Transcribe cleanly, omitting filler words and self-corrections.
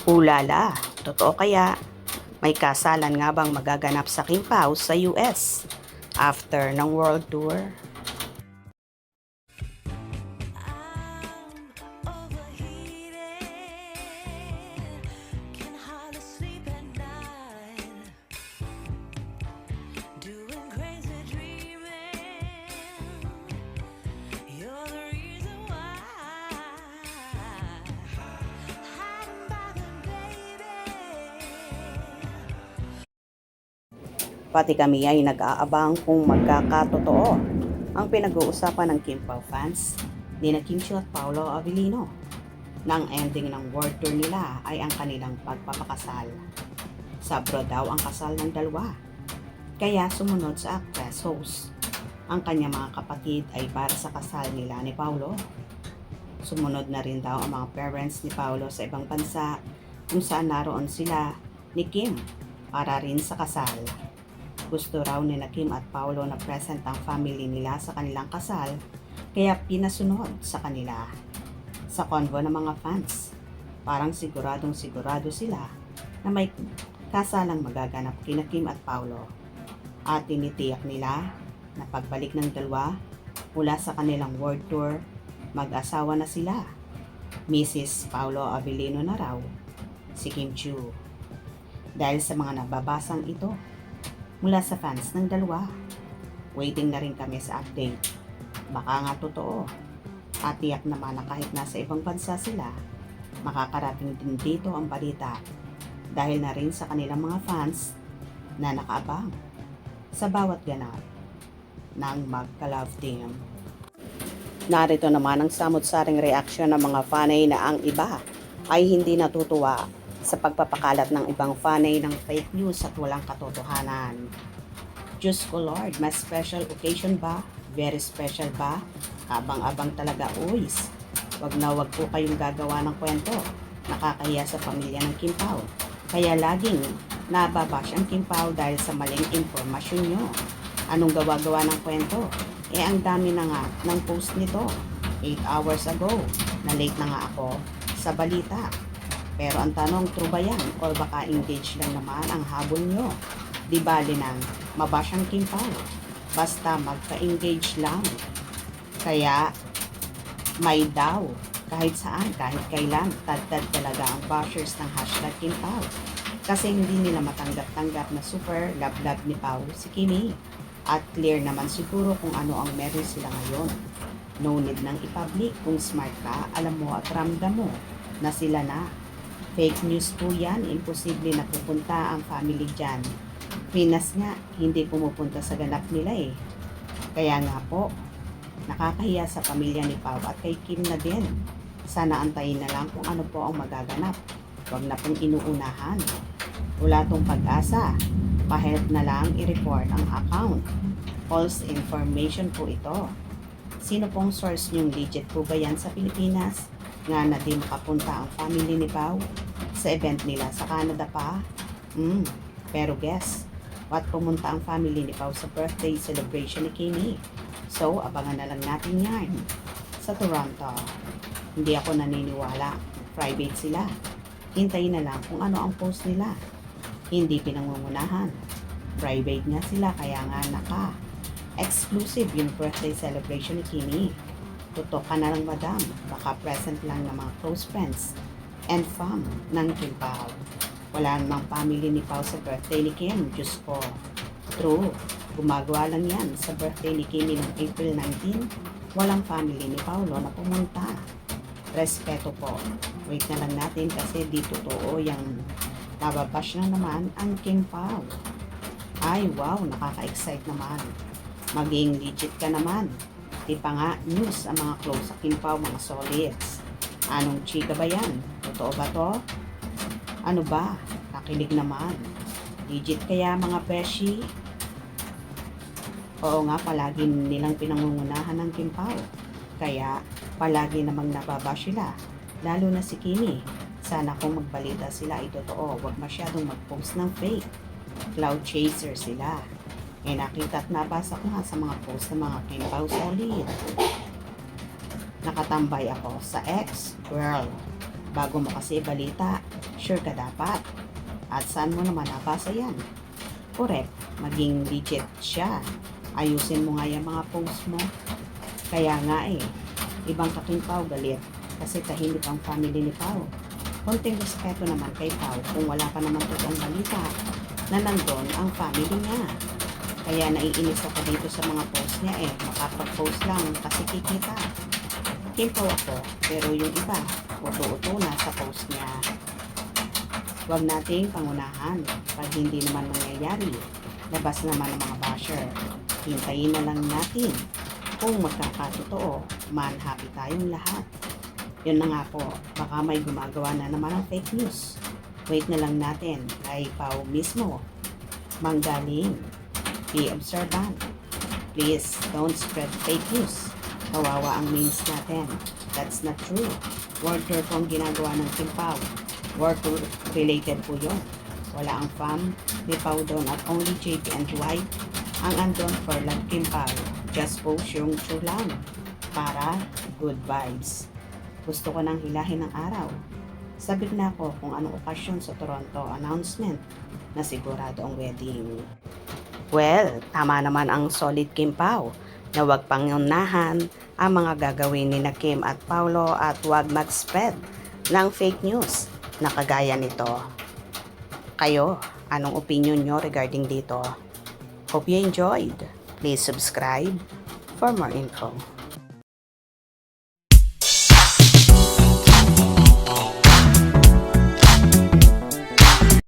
Ulala, totoo kaya? May kasalan nga bang magaganap sa Kim Pao sa US after ng World Tour? Pati kami ay nag-aabang kung magkakatotoo ang pinag-uusapan ng Kim Pao fans ni na Kim Chiu at Paolo Avellino. Nang ending ng world tour nila ay ang kanilang pagpapakasal. Sabro daw ang kasal ng dalawa. Kaya sumunod sa actress host. Ang kanyang mga kapatid ay para sa kasal nila ni Paolo. Sumunod na rin daw ang mga parents ni Paolo sa ibang bansa kung saan naroon sila ni Kim para rin sa kasal. Gusto raw ni na Kim at Paolo na present ang family nila sa kanilang kasal, kaya pinasunod sa kanila. Sa convo ng mga fans, parang siguradong sigurado sila na may kasalang magaganap kina Kim at Paolo. At tinitiyak nila na pagbalik ng dalawa mula sa kanilang world tour, mag-asawa na sila. Mrs. Paolo Avellino na raw, si Kim Chiu. Dahil sa mga nababasang ito, mula sa fans ng dalawa. Waiting na rin kami sa update. Baka nga totoo. At tiyak naman na kahit nasa ibang bansa sila, makakarating din dito ang balita dahil na rin sa kanilang mga fans na nakaabang sa bawat ganap ng magka-love team. Narito naman ang samot-saring reaksyon ng mga fanay na ang iba ay hindi natutuwa sa pagpapakalat ng ibang fanay ng fake news at walang katotohanan. Diyos ko Lord, mas special occasion ba? Very special ba? Abang-abang talaga, uys. Wag po kayong gagawa ng kwento. Nakakahiya sa pamilya ng Kim Pao. Kaya laging nababash ang Kim Pao dahil sa maling impormasyon nyo. Anong gawa-gawa ng kwento? Ang dami na nga ng post nito. 8 hours ago, na late na nga ako sa balita. Pero ang tanong, true ba yan? Or baka engage lang naman ang habol nyo? Di bali nang mabash ang Kim Pao. Basta magka-engage lang. Kaya may daw kahit saan, kahit kailan, tad-tad talaga ang bashers ng hashtag Kim Pao. Kasi hindi nila matanggap-tanggap na super love-love ni Pao si Kimi. At clear naman siguro kung ano ang meron sila ngayon. No need nang i-public. Kung smart ka, alam mo at ramdam mo na sila na. Fake news po yan, imposible na pupunta ang family dyan. Pinas nga, hindi pumupunta sa ganap nila eh. Kaya nga po, nakakahiya sa pamilya ni Pao at kay Kim na din. Sana antayin na lang kung ano po ang magaganap. Huwag na pong inuunahan. Wala tong pag-asa. Pa-help na lang i-report ang account. False information po ito. Sino pong source niyong legit po ba yan sa Pilipinas? Nga na di makapunta ang family ni Pao sa event nila sa Canada pa. Pero guess, what pumunta ang family ni Pao sa birthday celebration ni Kimi? So, abangan na lang natin yan sa Toronto. Hindi ako naniniwala. Private sila. Hintayin na lang kung ano ang post nila. Hindi pinangungunahan. Private nga sila kaya nga exclusive yung birthday celebration ni Kimi. Tutok ka na lang madam, baka present lang ng mga close friends and fam ng Kim Pao. Wala namang family ni Pao sa birthday ni Kim, Diyos ko. True, gumagawa lang yan sa birthday ni Kimi noong April 19, walang family ni Paolo na pumunta. Respeto po. Wait na lang natin kasi di totoo yung nababash na naman ang Kim Pao. Ay wow, nakaka-excite naman. Maging legit ka naman. Di pa nga news ang mga close sa Kim Pao, mga solids. Anong chika ba yan? Totoo ba to? Ano ba? Nakilig naman. Legit kaya mga beshi? Oo nga, palagi nilang pinangungunahan ng Kim Pao. Kaya palagi namang nababash sila. Lalo na si Kimi. Sana kung magbalita sila ay totoo. Huwag masyadong mag-post ng fake. Cloud chaser sila. Nakita at nabasa ko nga sa mga post ng mga Kim Pao solid. Nakatambay ako sa ex-girl Bago mo kasi balita, sure ka dapat. At saan mo naman nabasa yan? Correct, maging legit siya. Ayusin mo nga yung mga post mo. Kaya nga ibang kaking Pao galit kasi tahimik ang family ni Pao. Konting respeto naman kay Pao kung wala pa naman totoong balita na nandun ang family niya. Kaya naiinis ako dito sa mga post niya makapag-post lang kasi kikita. Kimpo ako, pero yung iba, uto-uto na sa post niya. Huwag nating pangunahan pag hindi naman mangyayari. Labas naman ang mga basher. Hintayin na lang natin kung magkakatotoo, man-happy tayong lahat. Yun na nga po, baka may gumagawa na naman ng fake news. Wait na lang natin kay Pao mismo. Manggaling. Be observant. Please don't spread fake news. Kawawa ang memes natin. That's not true. Word tour po ang ginagawa ng Kim Pao. Word tour related po yun. Wala ang fam ni Pao doon at only JP and wife ang andon for love Kim Pao. Just post yung true lang para good vibes. Gusto ko nang hilahin ng araw. Sabik na ako kung anong okasyon sa Toronto announcement na sigurado ang wedding. Well, tama naman ang solid Kim Pao na huwag pangunahan ang mga gagawin ni na Kim at Paulo at huwag mag-spread ng fake news na kagaya nito. Kayo, anong opinion nyo regarding dito? Hope you enjoyed. Please subscribe for more info.